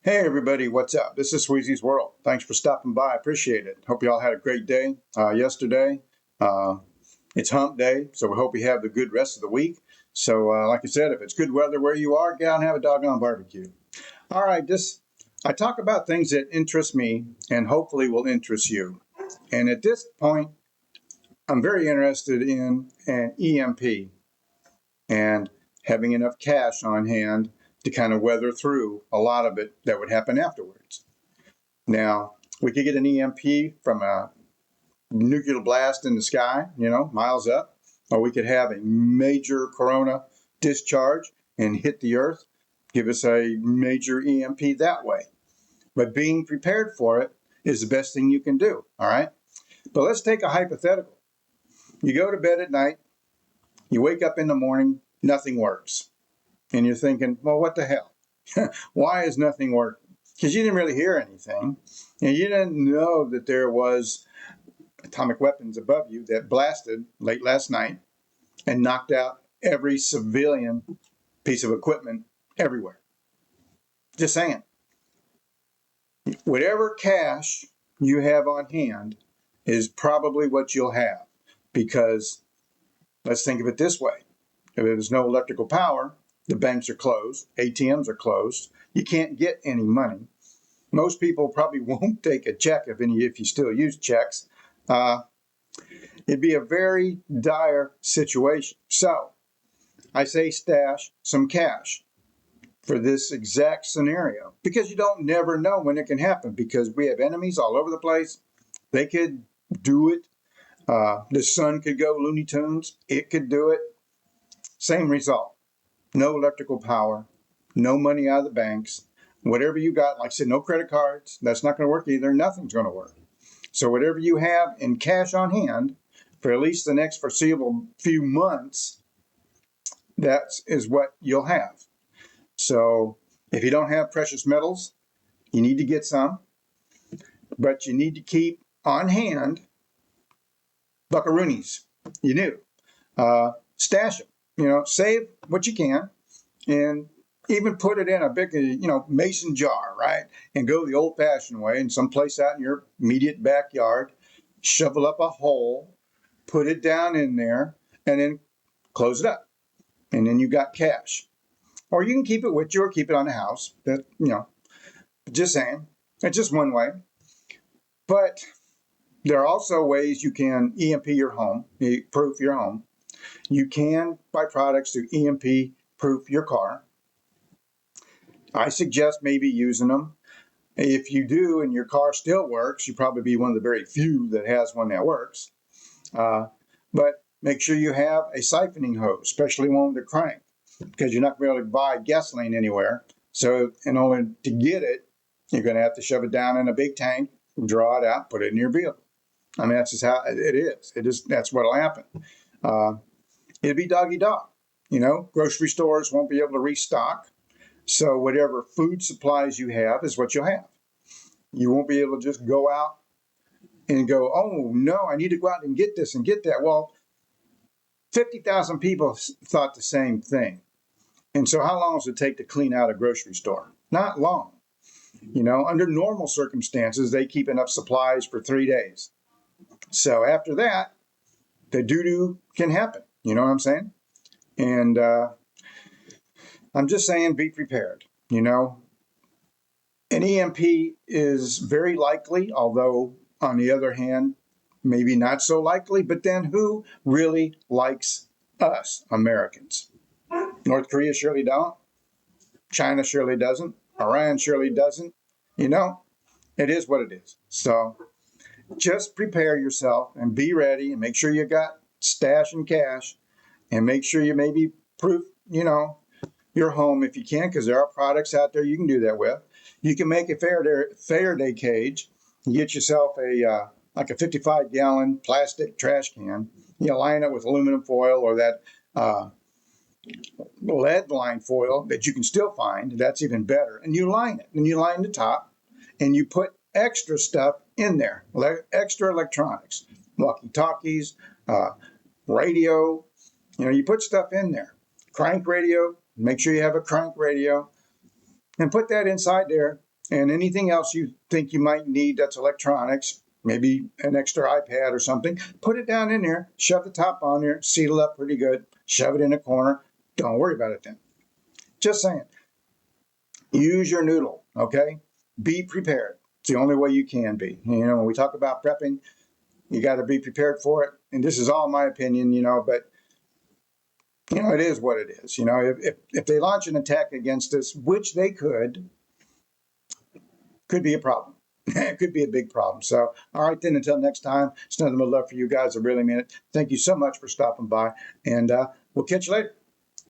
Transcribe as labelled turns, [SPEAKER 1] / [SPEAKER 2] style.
[SPEAKER 1] Hey everybody, what's up? This is Sweezy's World. Thanks for stopping by. I appreciate it. Hope you all had a great day yesterday. Uh, it's hump day, so we hope you have the good rest of the week. So like I said, if it's good weather where you are, get out and have a doggone barbecue. All right, I talk about things that interest me and hopefully will interest you. And at this point, I'm very interested in an EMP and having enough cash on hand to kind of weather through a lot of it that would happen afterwards. Now, we could get an EMP from a nuclear blast in the sky, miles up, or we could have a major corona discharge and hit the earth, give us a major EMP that way. But being prepared for it is the best thing you can do, all right? But let's take a hypothetical. You go to bed at night, you wake up in the morning, nothing works. And you're thinking, well, what the hell? Why is nothing working? Because you didn't really hear anything. And you didn't know that there was atomic weapons above you that blasted late last night and knocked out every civilian piece of equipment everywhere. Just saying. Whatever cash you have on hand is probably what you'll have. Because let's think of it this way. If there's no electrical power, the banks are closed, ATMs are closed, you can't get any money. Most people probably won't take a check if you still use checks. It'd be a very dire situation. So I say stash some cash for this exact scenario because you don't never know when it can happen because we have enemies all over the place. They could do it. The sun could go Looney Tunes. It could do it. Same result. No electrical power, no money out of the banks. Whatever you got, like I said, no credit cards. That's not going to work either. Nothing's going to work. So whatever you have in cash on hand for at least the next foreseeable few months, that is what you'll have. So if you don't have precious metals, you need to get some, but you need to keep on hand buckaroonies. You do. Stash them, save what you can and even put it in a big, mason jar, right? And go the old fashioned way in some place out in your immediate backyard, shovel up a hole, put it down in there, and then close it up. And then you got cash. Or you can keep it with you or keep it on the house. Just saying. It's just one way. But there are also ways you can EMP your home, proof your home. You can buy products to EMP proof your car. I suggest maybe using them. If you do and your car still works, you probably be one of the very few that has one that works. But make sure you have a siphoning hose, especially one with a crank, because you're not going to be able to buy gasoline anywhere. So in order to get it, you're going to have to shove it down in a big tank, draw it out, put it in your vehicle. I mean, that's just how it is. That's what'll happen. It'll be doggy dog. Grocery stores won't be able to restock. So whatever food supplies you have is what you'll have. You won't be able to just go out and go, oh, no, I need to go out and get this and get that. Well, 50,000 people thought the same thing. And so how long does it take to clean out a grocery store? Not long. Under normal circumstances, they keep enough supplies for 3 days. So after that, the doo-doo can happen. You know what I'm saying? And I'm just saying, be prepared. An EMP is very likely, although on the other hand, maybe not so likely. But then who really likes us, Americans? North Korea surely don't. China surely doesn't. Iran surely doesn't. It is what it is. So just prepare yourself and be ready and make sure you got stash and cash and make sure you maybe proof, your home if you can, because there are products out there you can do that with. You can make a Faraday cage. You get yourself like a 55-gallon plastic trash can. You line it with aluminum foil or that lead line foil that you can still find. That's even better. And you line it. And you line the top and you put extra stuff in there, extra electronics, walkie-talkies, radio. You put stuff in there. Crank radio. Make sure you have a crank radio and put that inside there and anything else you think you might need that's electronics, maybe an extra iPad or something, put it down in there, shove the top on there, seal it up pretty good, shove it in a corner. Don't worry about it then. Just saying. Use your noodle, okay? Be prepared. It's the only way you can be. You know, when we talk about prepping, you got to be prepared for it. And this is all my opinion, but it is what it is. If they launch an attack against us, which they could be a problem. It could be a big problem. So, all right, then, until next time, it's nothing but love for you guys. I really mean it. Thank you so much for stopping by, and we'll catch you later.